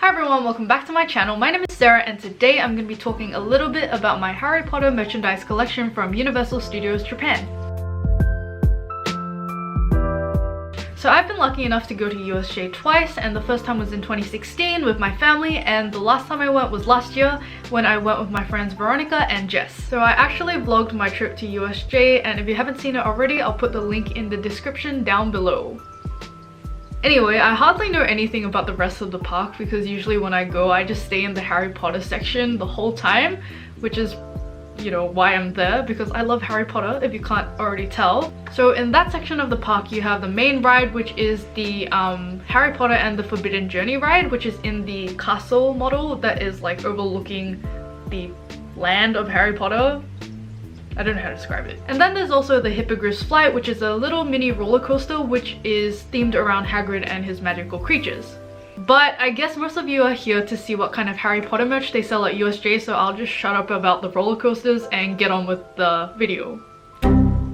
Hi everyone, welcome back to my channel. My name is Sarah and today I'm going to be talking a little bit about my Harry Potter merchandise collection from Universal Studios Japan. So I've been lucky enough to go to USJ twice, and the first time was in 2016 with my family, and the last time I went was last year when I went with my friends Veronica and Jess. So I actually vlogged my trip to USJ, and if you haven't seen it already, I'll put the link in the description down below. Anyway, I hardly know anything about the rest of the park because usually when I go, I just stay in the Harry Potter section the whole time, which is, you know, why I'm there, because I love Harry Potter, if you can't already tell. So in that section of the park, you have the main ride, which is the Harry Potter and the Forbidden Journey ride, which is in the castle model that is like overlooking the land of Harry Potter. I don't know how to describe it. And then there's also the Hippogriff's Flight, which is a little mini roller coaster which is themed around Hagrid and his magical creatures. But I guess most of you are here to see what kind of Harry Potter merch they sell at USJ, so I'll just shut up about the roller coasters and get on with the video.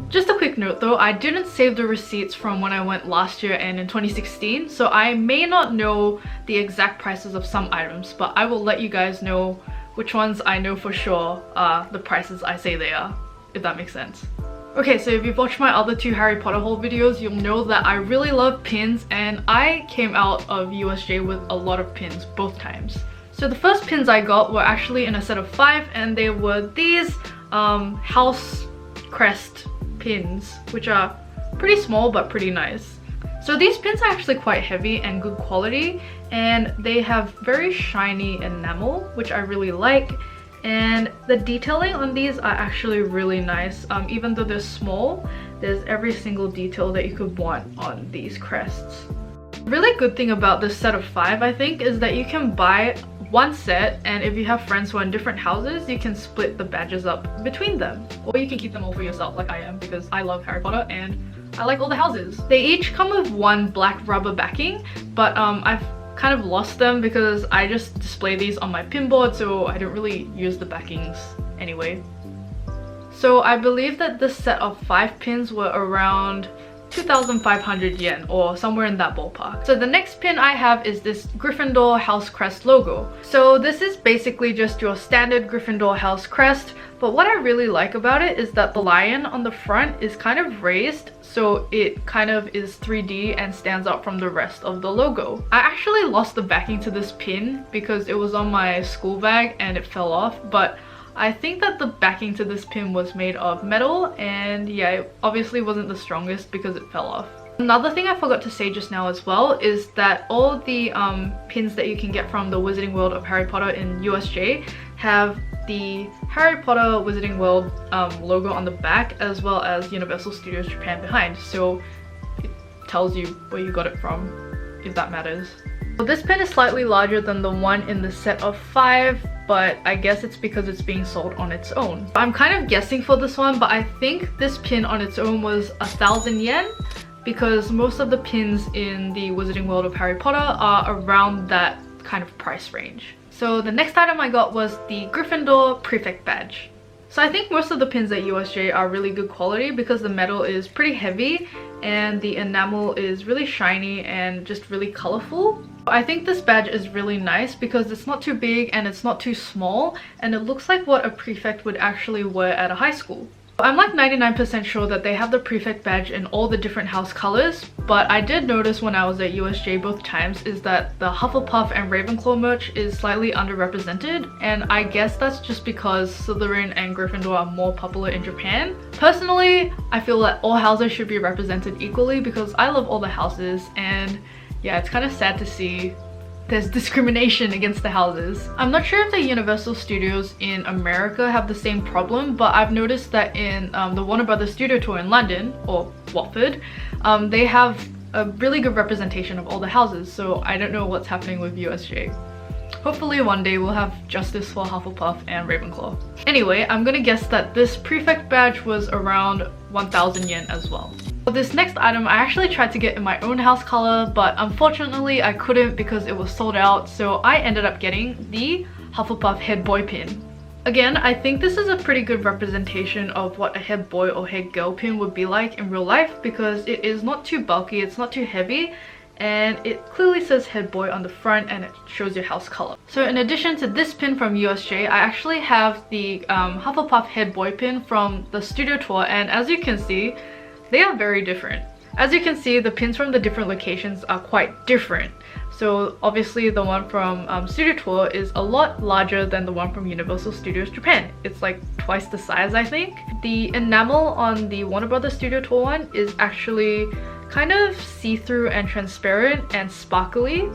Just a quick note though, I didn't save the receipts from when I went last year and in 2016, so I may not know the exact prices of some items, but I will let you guys know which ones I know for sure are the prices I say they are, if that makes sense. Okay, so if you've watched my other two Harry Potter haul videos, you'll know that I really love pins, and I came out of USJ with a lot of pins both times. So the first pins I got were actually in a set of 5, and they were these house crest pins, which are pretty small but pretty nice. So these pins are actually quite heavy and good quality, and they have very shiny enamel, which I really like. And the detailing on these are actually really nice. Even though they're small, there's every single detail that you could want on these crests. The really good thing about this set of 5, I think, is that you can buy one set, and if you have friends who are in different houses, you can split the badges up between them. Or you can keep them all for yourself like I am, because I love Harry Potter and I like all the houses. They each come with one black rubber backing, but I've kind of lost them because I just display these on my pin board, so I don't really use the backings anyway. So I believe that this set of 5 pins were around 2,500 yen, or somewhere in that ballpark. So the next pin I have is this Gryffindor house crest logo. So this is basically just your standard Gryffindor house crest, but what I really like about it is that the lion on the front is kind of raised, so it kind of is 3D and stands out from the rest of the logo. I actually lost the backing to this pin because it was on my school bag and it fell off, but I think that the backing to this pin was made of metal, and yeah, it obviously wasn't the strongest because it fell off. Another thing I forgot to say just now as well is that all the pins that you can get from the Wizarding World of Harry Potter in USJ have the Harry Potter Wizarding World logo on the back, as well as Universal Studios Japan behind, so it tells you where you got it from, if that matters. So this pin is slightly larger than the one in the set of 5, but I guess it's because it's being sold on its own. I'm kind of guessing for this one, but I think this pin on its own was 1,000 yen, because most of the pins in the Wizarding World of Harry Potter are around that kind of price range. So the next item I got was the Gryffindor Prefect badge. So I think most of the pins at USJ are really good quality because the metal is pretty heavy and the enamel is really shiny and just really colorful. I think this badge is really nice because it's not too big and it's not too small, and it looks like what a prefect would actually wear at a high school. I'm like 99% sure that they have the prefect badge in all the different house colors, but I did notice when I was at USJ both times is that the Hufflepuff and Ravenclaw merch is slightly underrepresented, and I guess that's just because Slytherin and Gryffindor are more popular in Japan. Personally, I feel that all houses should be represented equally because I love all the houses, and yeah, it's kind of sad to see there's discrimination against the houses. I'm not sure if the Universal Studios in America have the same problem, but I've noticed that in the Warner Brothers Studio Tour in London, or Watford, they have a really good representation of all the houses, so I don't know what's happening with USJ. Hopefully one day we'll have justice for Hufflepuff and Ravenclaw. Anyway, I'm gonna guess that this prefect badge was around 1,000 yen as well. For this next item, I actually tried to get in my own house color, but unfortunately I couldn't because it was sold out, so I ended up getting the Hufflepuff head boy pin. Again, I think this is a pretty good representation of what a head boy or head girl pin would be like in real life because it is not too bulky, it's not too heavy, and it clearly says head boy on the front and it shows your house color. So in addition to this pin from USJ, I actually have the Hufflepuff head boy pin from the studio tour, and as you can see, they are very different. As you can see, the pins from the different locations are quite different. So obviously the one from Studio Tour is a lot larger than the one from Universal Studios Japan. It's like twice the size, I think. The enamel on the Warner Brothers Studio Tour one is actually kind of see-through and transparent and sparkly,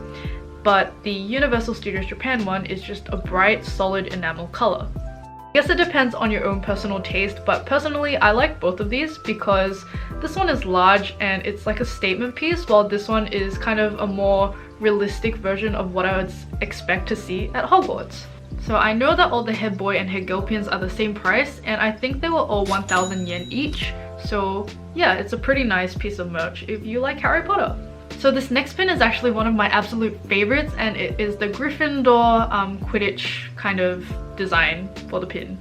but the Universal Studios Japan one is just a bright, solid enamel color. I guess it depends on your own personal taste, but personally I like both of these because this one is large and it's like a statement piece, while this one is kind of a more realistic version of what I would expect to see at Hogwarts. So I know that all the head boy and head girl pins are the same price, and I think they were all 1,000 yen each. So yeah, it's a pretty nice piece of merch if you like Harry Potter. So this next pin is actually one of my absolute favorites, and it is the Gryffindor Quidditch kind of design for the pin.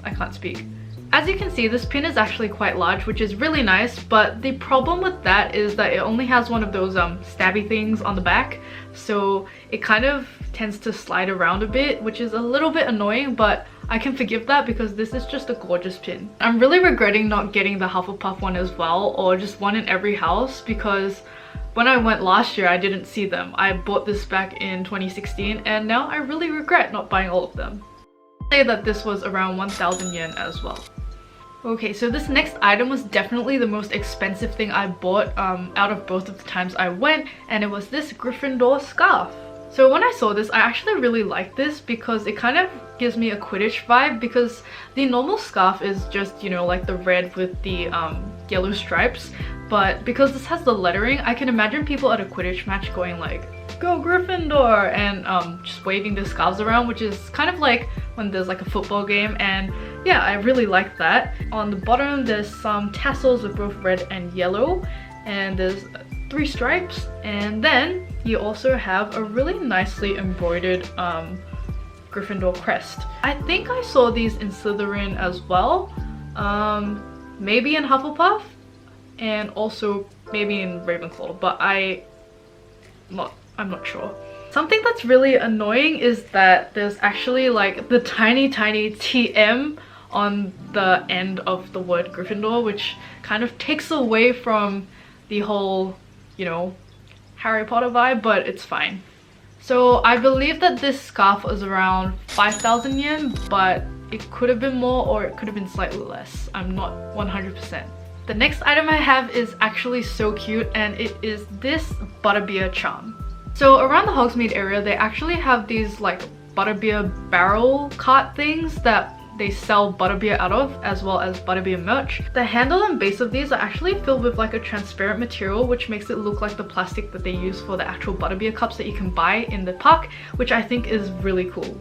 I can't speak. As you can see, this pin is actually quite large, which is really nice, but the problem with that is that it only has one of those stabby things on the back, so it kind of tends to slide around a bit, which is a little bit annoying, but I can forgive that because this is just a gorgeous pin. I'm really regretting not getting the Hufflepuff one as well, or just one in every house, because when I went last year I didn't see them. I bought this back in 2016 and now I really regret not buying all of them. I'd say that this was around 1,000 yen as well. Okay, so this next item was definitely the most expensive thing I bought out of both of the times I went, and it was this Gryffindor scarf. So when I saw this, I actually really liked this because it kind of gives me a Quidditch vibe, because the normal scarf is just, you know, like the red with the yellow stripes, but because this has the lettering, I can imagine people at a Quidditch match going like, "Go Gryffindor!" and just waving their scarves around, which is kind of like when there's like a football game, and yeah, I really like that. On the bottom there's some tassels with both red and yellow, and there's 3 stripes, and then you also have a really nicely embroidered Gryffindor crest. I think I saw these in Slytherin as well, maybe in Hufflepuff, and also maybe in Ravenclaw, but I'm not sure. Something that's really annoying is that there's actually like the tiny TM on the end of the word Gryffindor, which kind of takes away from the whole, you know, Harry Potter vibe, but it's fine. So I believe that this scarf was around 5,000 yen, but it could have been more or it could have been slightly less. I'm not 100%. The next item I have is actually so cute, and it is this Butterbeer charm. So around the Hogsmeade area, they actually have these like Butterbeer barrel cart things that they sell Butterbeer out of, as well as Butterbeer merch. The handle and base of these are actually filled with like a transparent material, which makes it look like the plastic that they use for the actual Butterbeer cups that you can buy in the park, which I think is really cool.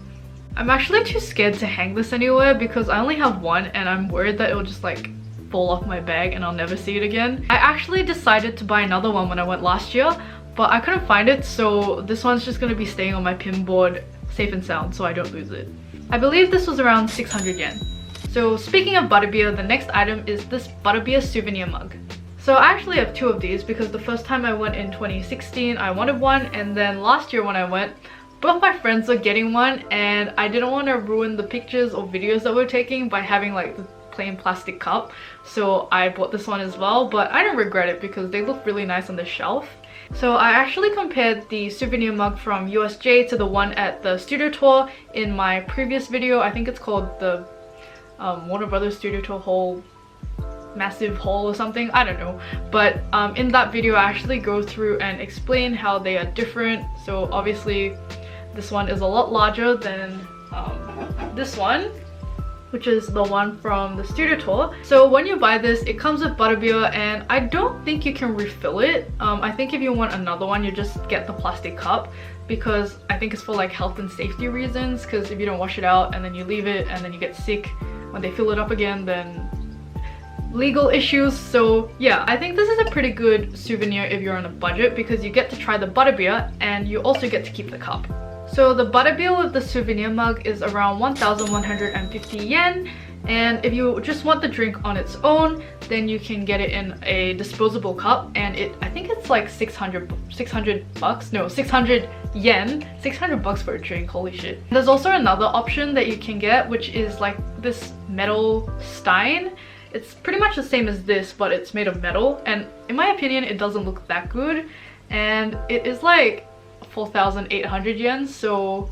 I'm actually too scared to hang this anywhere because I only have one, and I'm worried that it'll just like fall off my bag and I'll never see it again. I actually decided to buy another one when I went last year, but I couldn't find it, so this one's just gonna be staying on my pin board safe and sound so I don't lose it. I believe this was around 600 yen. So speaking of Butterbeer, the next item is this Butterbeer souvenir mug. So I actually have 2 of these because the first time I went in 2016 I wanted one, and then last year when I went, both my friends were getting one, and I didn't want to ruin the pictures or videos that we're taking by having like the plain plastic cup, so I bought this one as well, but I don't regret it because they look really nice on the shelf. So I actually compared the souvenir mug from USJ to the one at the studio tour in my previous video. I think it's called the Warner Brothers Studio Tour haul, massive haul or something, I don't know, but in that video I actually go through and explain how they are different. So obviously this one is a lot larger than this one, which is the one from the studio tour. So when you buy this, it comes with Butterbeer, and I don't think you can refill it. I think if you want another one, you just get the plastic cup, because I think it's for like health and safety reasons, because if you don't wash it out and then you leave it and then you get sick when they fill it up again, then legal issues. So yeah, I think this is a pretty good souvenir if you're on a budget, because you get to try the Butterbeer and you also get to keep the cup. So the Butterbeer with the souvenir mug is around 1,150 yen, And if you just want the drink on its own, then you can get it in a disposable cup, and I think it's like 600 bucks, no, 600 yen, 600 bucks for a drink, holy shit. There's also another option that you can get, which is like this metal stein. It's pretty much the same as this, but it's made of metal, and in my opinion it doesn't look that good, and it is like 4,800 yen, so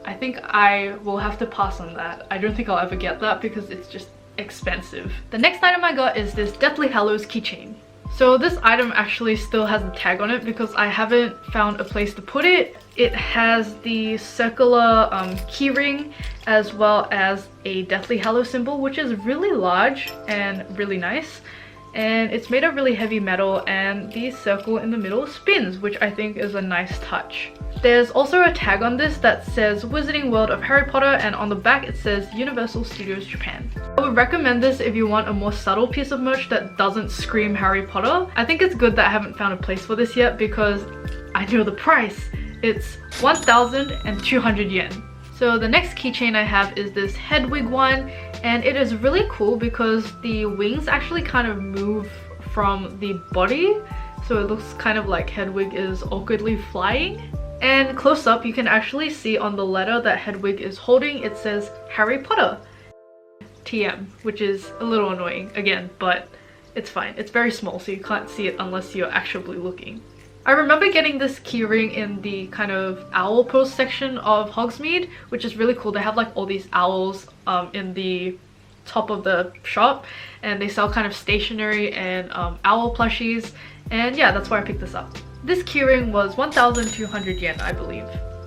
I think I will have to pass on that. I don't think I'll ever get that because it's just expensive. The next item I got is this Deathly Hallows keychain. So this item actually still has a tag on it because I haven't found a place to put it. It has the circular keyring as well as a Deathly Hallows symbol, which is really large and really nice. And it's made of really heavy metal, and the circle in the middle spins, which I think is a nice touch. There's also a tag on this that says Wizarding World of Harry Potter, and on the back it says Universal Studios Japan. I would recommend this if you want a more subtle piece of merch that doesn't scream Harry Potter. I think it's good that I haven't found a place for this yet because I know the price. It's 1,200 yen. So the next keychain I have is this Hedwig one, and it is really cool because the wings actually kind of move from the body, so it looks kind of like Hedwig is awkwardly flying. And close up you can actually see on the letter that Hedwig is holding, it says Harry Potter TM, which is a little annoying again, but it's fine. It's very small, so you can't see it unless you're actually looking. I remember getting this keyring in the kind of owl pose section of Hogsmeade, which is really cool. They have like all these owls in the top of the shop, and they sell kind of stationery and owl plushies, and yeah, that's why I picked this up. This keyring was 1,200 yen, I believe.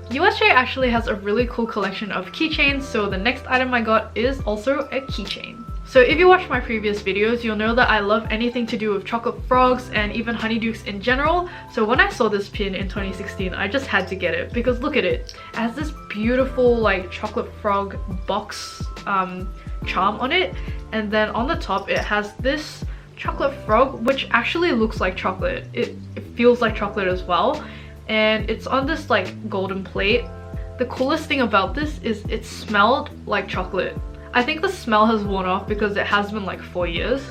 USJ actually has a really cool collection of keychains, so the next item I got is also a keychain. So if you watched my previous videos, you'll know that I love anything to do with chocolate frogs and even honeydukes in general. So when I saw this pin in 2016, I just had to get it because look at it. It has this beautiful like chocolate frog box charm on it, and then on the top it has this chocolate frog which actually looks like chocolate. It feels like chocolate as well, and it's on this like golden plate. The coolest thing about this is it smelled like chocolate. I think the smell has worn off because it has been like 4 years.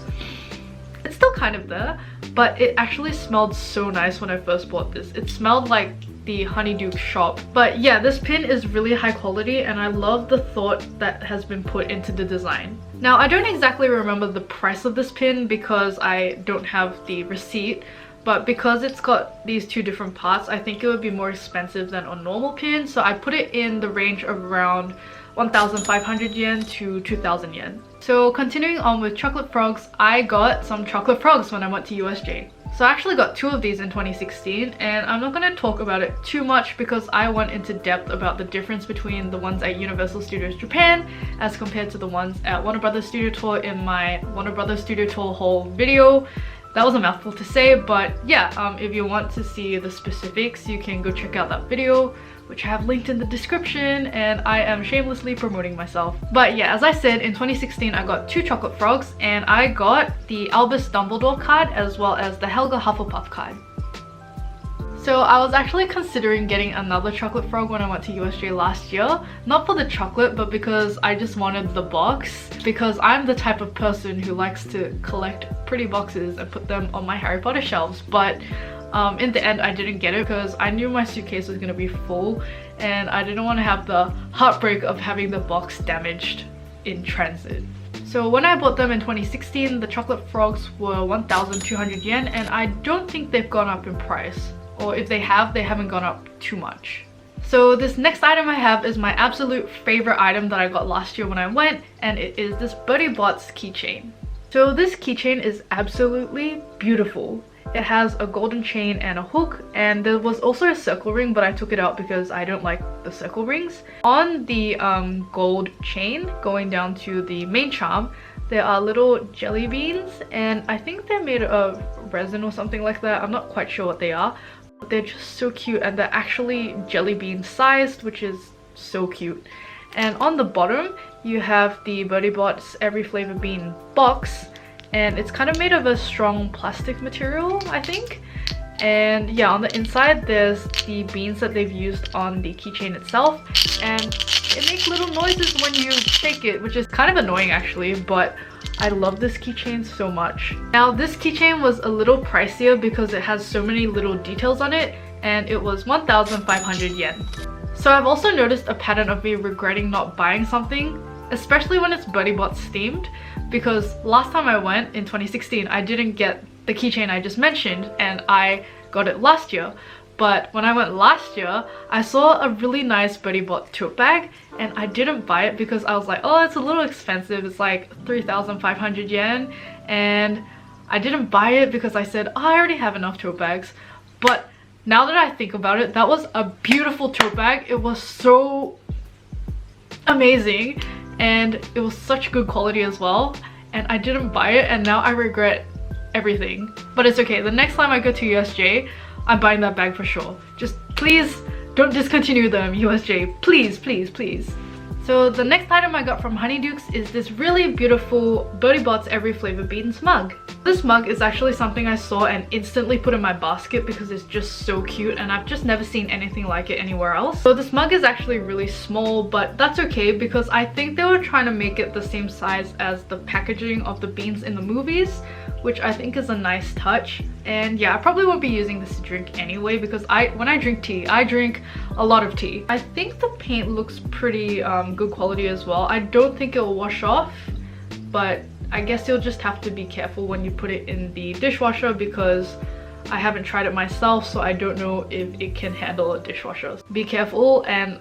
It's still kind of there, but it actually smelled so nice when I first bought this. It smelled like the Honeyduke shop. But yeah, this pin is really high quality, and I love the thought that has been put into the design. Now, I don't exactly remember the price of this pin because I don't have the receipt, but because it's got these two different parts, I think it would be more expensive than a normal pin, so I put it in the range of around 1,500 yen to 2,000 yen. So continuing on with chocolate frogs, I got some chocolate frogs when I went to USJ. So I actually got 2 of these in 2016, and I'm not going to talk about it too much because I went into depth about the difference between the ones at Universal Studios Japan as compared to the ones at Warner Brothers Studio Tour in my Warner Brothers Studio Tour haul video. That was a mouthful to say, but yeah, if you want to see the specifics, you can go check out that video, which I have linked in the description, and I am shamelessly promoting myself. But yeah, as I said, in 2016 I got 2 chocolate frogs, and I got the Albus Dumbledore card as well as the Helga Hufflepuff card. So I was actually considering getting another chocolate frog when I went to USJ last year. Not for the chocolate, but because I just wanted the box. Because I'm the type of person who likes to collect pretty boxes and put them on my Harry Potter shelves. But in the end I didn't get it because I knew my suitcase was going to be full, and I didn't want to have the heartbreak of having the box damaged in transit. So when I bought them in 2016, the chocolate frogs were 1,200 yen, and I don't think they've gone up in price. Or if they have, they haven't gone up too much. So this next item I have is my absolute favorite item that I got last year when I went, and it is this Bodybots keychain. So this keychain is absolutely beautiful. It has a golden chain and a hook, and there was also a circle ring, but I took it out because I don't like the circle rings. On the gold chain going down to the main charm, there are little jelly beans, and I think they're made of resin or something like that. I'm not quite sure what they are. They're just so cute, and they're actually jelly bean sized, which is so cute. And on the bottom you have the Bodybots every flavor bean box, and it's kind of made of a strong plastic material, I think. And yeah, on the inside there's the beans that they've used on the keychain itself, and it makes little noises when you shake it, which is kind of annoying actually, but I love this keychain so much. Now this keychain was a little pricier because it has so many little details on it, and it was 1,500 yen. So I've also noticed a pattern of me regretting not buying something, especially when it's Bodybots themed, because last time I went in 2016 I didn't get the keychain I just mentioned and I got it last year. But when I went last year, I saw a really nice Bodybots tote bag and I didn't buy it because I was like, oh, it's a little expensive, it's like 3,500 yen, and I didn't buy it because I said, oh, I already have enough tote bags. But now that I think about it, that was a beautiful tote bag. It was so amazing and it was such good quality as well, and I didn't buy it and now I regret everything. But it's okay, the next time I go to USJ, I'm buying that bag for sure. Just please don't discontinue them, USJ. Please, please, please. So the next item I got from Honeydukes is this really beautiful Bodybots Every Flavor Beans mug. This mug is actually something I saw and instantly put in my basket because it's just so cute and I've just never seen anything like it anywhere else. So this mug is actually really small, but that's okay because I think they were trying to make it the same size as the packaging of the beans in the movies, which I think is a nice touch. And yeah, I probably won't be using this to drink anyway because when I drink tea, I drink a lot of tea. I think the paint looks pretty good quality as well. I don't think it will wash off, but I guess you'll just have to be careful when you put it in the dishwasher because I haven't tried it myself, so I don't know if it can handle a dishwasher. Be careful and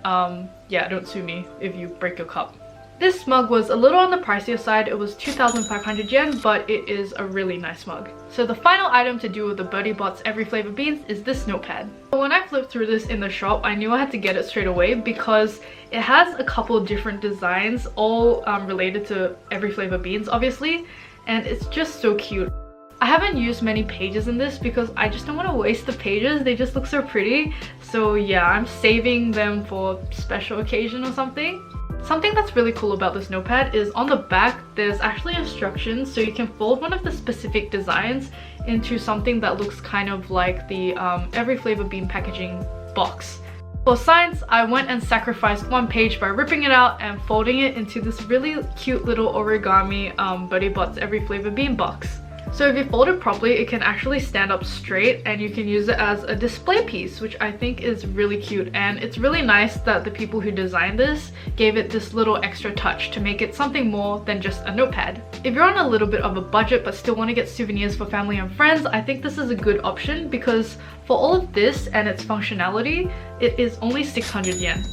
yeah, don't sue me if you break your cup. This mug was a little on the pricier side. It was 2,500 yen, but it is a really nice mug. So the final item to do with the Bodybots Every Flavor Beans is this notepad. When I flipped through this in the shop, I knew I had to get it straight away because it has a couple different designs, all related to Every Flavor Beans obviously, and it's just so cute. I haven't used many pages in this because I just don't want to waste the pages, they just look so pretty. So yeah, I'm saving them for special occasion or something. Something that's really cool about this notepad is on the back there's actually instructions, so you can fold one of the specific designs into something that looks kind of like the Every Flavor Bean packaging box. For science, I went and sacrificed one page by ripping it out and folding it into this really cute little origami Bodybots Every Flavor Bean box. So if you fold it properly, it can actually stand up straight and you can use it as a display piece, which I think is really cute. And it's really nice that the people who designed this gave it this little extra touch to make it something more than just a notepad. If you're on a little bit of a budget but still want to get souvenirs for family and friends, I think this is a good option because for all of this and its functionality, it is only 600 yen.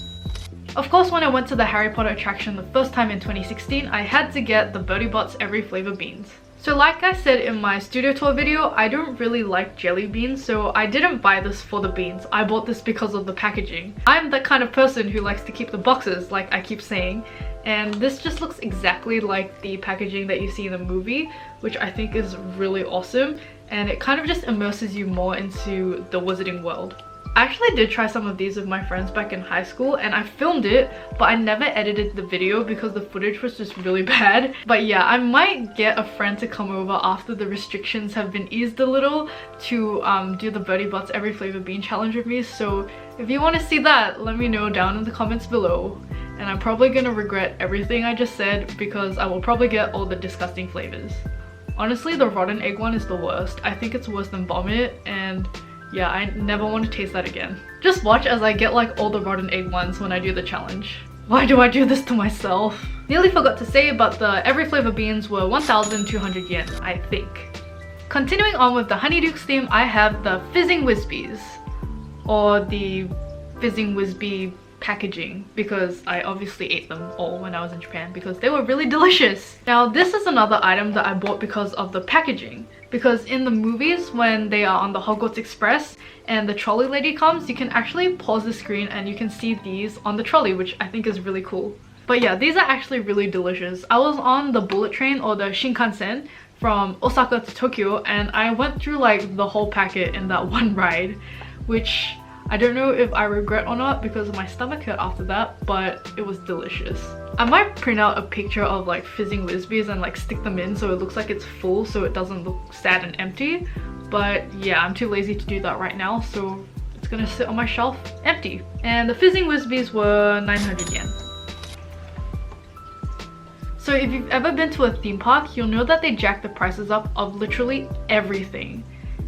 Of course, when I went to the Harry Potter attraction the first time in 2016, I had to get the Bodybots Every Flavor Beans. So like I said in my studio tour video, I don't really like jelly beans, so I didn't buy this for the beans. I bought this because of the packaging. I'm the kind of person who likes to keep the boxes, like I keep saying, and this just looks exactly like the packaging that you see in the movie, which I think is really awesome, and it kind of just immerses you more into the wizarding world. I actually did try some of these with my friends back in high school and I filmed it, but I never edited the video because the footage was just really bad. But yeah, I might get a friend to come over after the restrictions have been eased a little to do the Bodybots Every Flavor Bean challenge with me. So if you want to see that, let me know down in the comments below. And I'm probably gonna regret everything I just said because I will probably get all the disgusting flavors. Honestly, the rotten egg one is the worst. I think it's worse than vomit, and yeah, I never want to taste that again. Just watch as I get like all the rotten egg ones when I do the challenge. Why do I do this to myself? Nearly forgot to say, but the Every Flavor Beans were 1,200 yen, I think. Continuing on with the Honeydukes theme, I have the Fizzing Whispies, or the Fizzing Whispy packaging, because I obviously ate them all when I was in Japan because they were really delicious. Now this is another item that I bought because of the packaging, because in the movies when they are on the Hogwarts Express and the trolley lady comes, you can actually pause the screen and you can see these on the trolley, which I think is really cool. But yeah, these are actually really delicious. I was on the bullet train, or the Shinkansen, from Osaka to Tokyo, and I went through like the whole packet in that one ride, which I don't know if I regret or not because my stomach hurt after that, but it was delicious. I might print out a picture of like Fizzing Whispies and like stick them in so it looks like it's full so it doesn't look sad and empty. But yeah, I'm too lazy to do that right now, so it's gonna sit on my shelf empty. And the Fizzing Whispies were 900 yen. So if you've ever been to a theme park, you'll know that they jack the prices up of literally everything,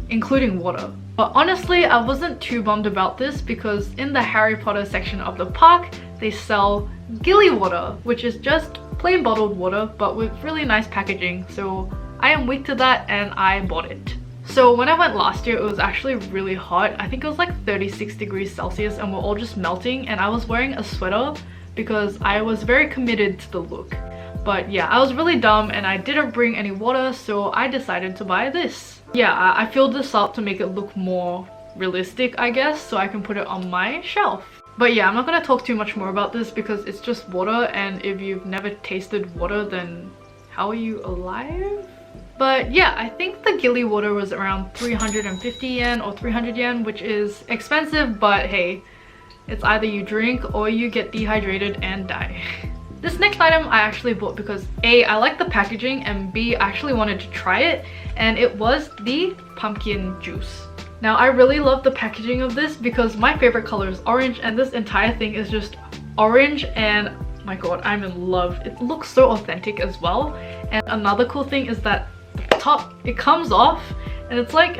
including water. But honestly, I wasn't too bummed about this because in the Harry Potter section of the park, they sell Gilly Water, which is just plain bottled water but with really nice packaging. So I am weak to that and I bought it. So when I went last year, it was actually really hot. I think it was like 36 degrees Celsius and we're all just melting, and I was wearing a sweater because I was very committed to the look. But yeah, I was really dumb and I didn't bring any water, so I decided to buy this. Yeah, I filled this up to make it look more realistic, I guess, so I can put it on my shelf. But yeah, I'm not gonna talk too much more about this because it's just water, and if you've never tasted water, then how are you alive? But yeah, I think the Gilly Water was around 350 yen or 300 yen, which is expensive, but hey, it's either you drink or you get dehydrated and die. This next item I actually bought because A, I like the packaging, and B, I actually wanted to try it, and it was the pumpkin juice. Now I really love the packaging of this because my favorite color is orange, and this entire thing is just orange, and my god, I'm in love. It looks so authentic as well. And another cool thing is that the top, it comes off and it's like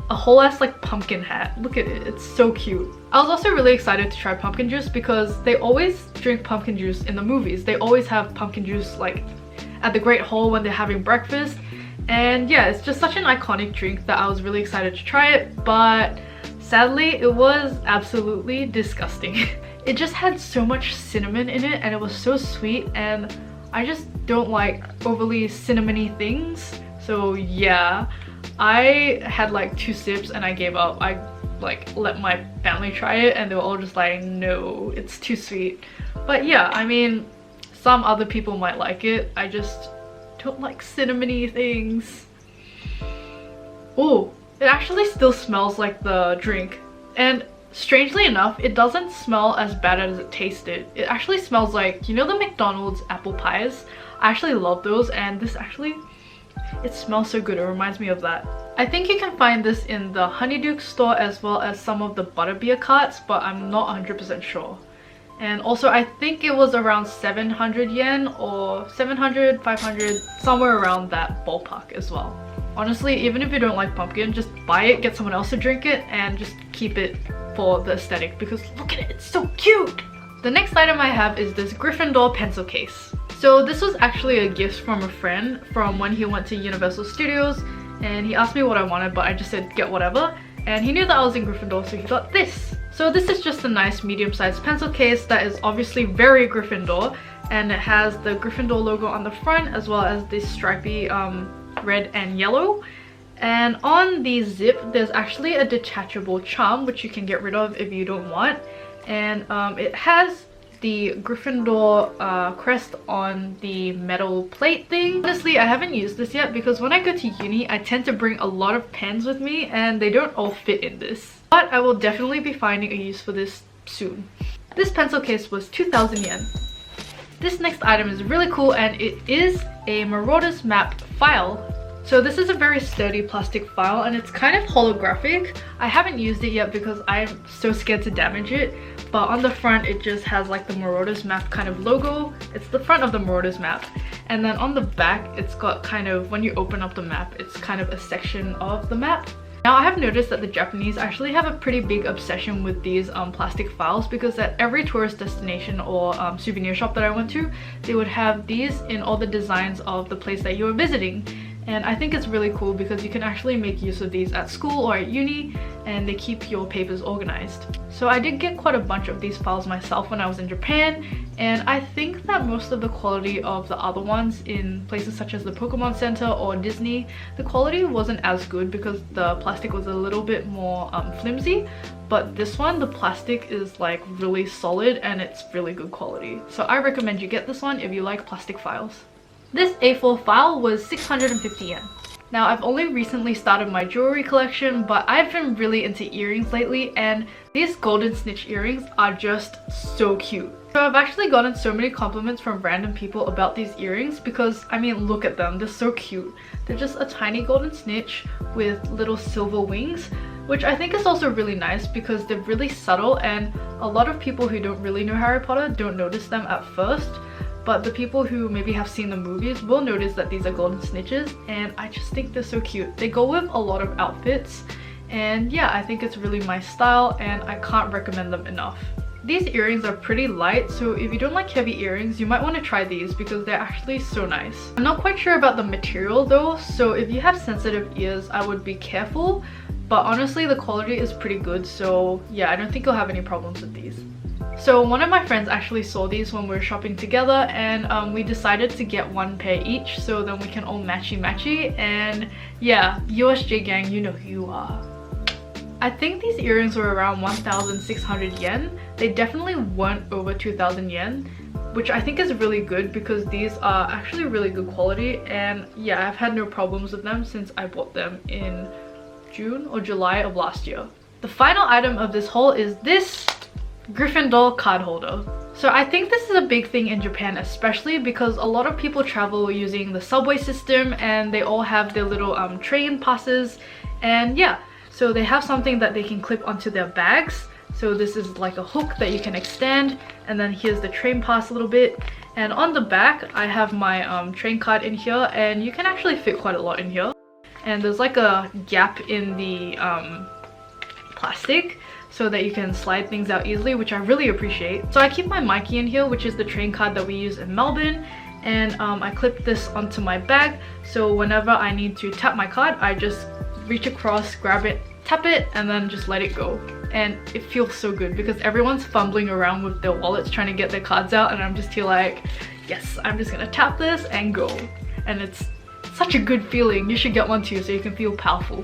a whole ass like pumpkin hat. Look at it, it's so cute. I was also really excited to try pumpkin juice because they always drink pumpkin juice in the movies. They always have pumpkin juice like at the Great Hall when they're having breakfast. And yeah, it's just such an iconic drink that I was really excited to try it, but sadly it was absolutely disgusting. It just had so much cinnamon in it and it was so sweet, and I just don't like overly cinnamony things. So yeah, I had like 2 sips and I gave up. I like let my family try it and they were all just like, no, it's too sweet. But yeah, I mean, some other people might like it. I just don't like cinnamony things. Oh, it actually still smells like the drink, and strangely enough, it doesn't smell as bad as it tasted. It actually smells like, you know, the McDonald's apple pies? I actually love those, and this actually, it smells so good. It reminds me of that. I think you can find this in the Honeydew store as well as some of the Butterbeer carts, but I'm not 100% sure. And also I think it was around 700 yen or 700, 500, somewhere around that ballpark as well. Honestly, even if you don't like pumpkin, just buy it, get someone else to drink it, and just keep it for the aesthetic because look at it, it's so cute! The next item I have is this Gryffindor pencil case. So this was actually a gift from a friend from when he went to Universal Studios, and he asked me what I wanted, but I just said get whatever, and he knew that I was in Gryffindor, so he got this. So this is just a nice medium-sized pencil case that is obviously very Gryffindor, and it has the Gryffindor logo on the front as well as this stripy red and yellow. And on the zip there's actually a detachable charm which you can get rid of if you don't want, and it has the Gryffindor crest on the metal plate thing. Honestly, I haven't used this yet because when I go to uni I tend to bring a lot of pens with me and they don't all fit in this. But I will definitely be finding a use for this soon. This pencil case was 2,000 yen. This next item is really cool, and it is a Marauders Map File. So this is a very sturdy plastic file and it's kind of holographic. I haven't used it yet because I'm so scared to damage it, but on the front it just has like the Marauders Map kind of logo. It's the front of the Marauders Map, and then on the back it's got kind of, when you open up the map, it's kind of a section of the map. Now I have noticed that the Japanese actually have a pretty big obsession with these plastic files, because at every tourist destination or souvenir shop that I went to, they would have these in all the designs of the place that you were visiting. And I think it's really cool because you can actually make use of these at school or at uni, and they keep your papers organized. So I did get quite a bunch of these files myself when I was in Japan, and I think that most of the quality of the other ones in places such as the Pokemon Center or Disney, the quality wasn't as good because the plastic was a little bit more flimsy. But this one, the plastic is like really solid and it's really good quality. So I recommend you get this one if you like plastic files. This A4 file was 650 yen. Now I've only recently started my jewelry collection, but I've been really into earrings lately, and these golden snitch earrings are just so cute. So I've actually gotten so many compliments from random people about these earrings because, I mean, look at them, they're so cute. They're just a tiny golden snitch with little silver wings, which I think is also really nice because they're really subtle, and a lot of people who don't really know Harry Potter don't notice them at first. but the people who maybe have seen the movies will notice that these are golden snitches, and I just think they're so cute. They go with a lot of outfits, and yeah, I think it's really my style and I can't recommend them enough. These earrings are pretty light, so if you don't like heavy earrings, you might want to try these because they're actually so nice. I'm not quite sure about the material though, so if you have sensitive ears, I would be careful, but honestly the quality is pretty good, so yeah, I don't think you'll have any problems with these. So one of my friends actually saw these when we were shopping together, and we decided to get one pair each so then we can all matchy, and yeah, USJ gang, you know who you are. I think these earrings were around 1,600 yen. They definitely weren't over 2,000 yen, which I think is really good because these are actually really good quality, and yeah, I've had no problems with them since I bought them in June or July of last year. The final item of this haul is this Gryffindor card holder. So I think this is a big thing in Japan, especially because a lot of people travel using the subway system and they all have their little train passes, and yeah, so they have something that they can clip onto their bags. So this is like a hook that you can extend, and then here's the train pass a little bit, and on the back I have my train card in here, and you can actually fit quite a lot in here, and there's like a gap in the plastic so that you can slide things out easily, which I really appreciate. So I keep my Mikey in here, which is the train card that we use in Melbourne, and I clip this onto my bag, so whenever I need to tap my card, I just reach across, grab it, tap it, and then just let it go. And it feels so good because everyone's fumbling around with their wallets trying to get their cards out, and I'm just here like, yes, I'm just gonna tap this and go. And it's such a good feeling. You should get one too so you can feel powerful.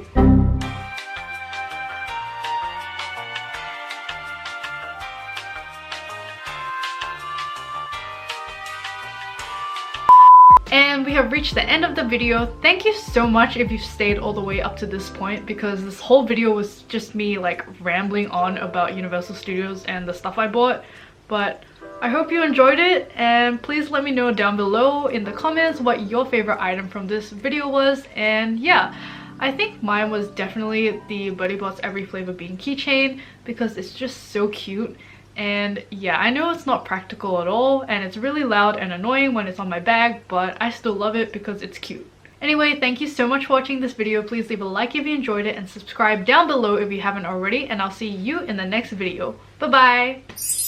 And we have reached the end of the video. Thank you so much if you've stayed all the way up to this point, because this whole video was just me like rambling on about Universal Studios and the stuff I bought. But I hope you enjoyed it, and please let me know down below in the comments what your favorite item from this video was. And yeah, I think mine was definitely the Bodybots Every Flavor Bean keychain because it's just so cute. And yeah, I know it's not practical at all, and it's really loud and annoying when it's on my bag, but I still love it because it's cute. Anyway, thank you so much for watching this video. Please leave a like if you enjoyed it and subscribe down below if you haven't already, and I'll see you in the next video. Bye bye!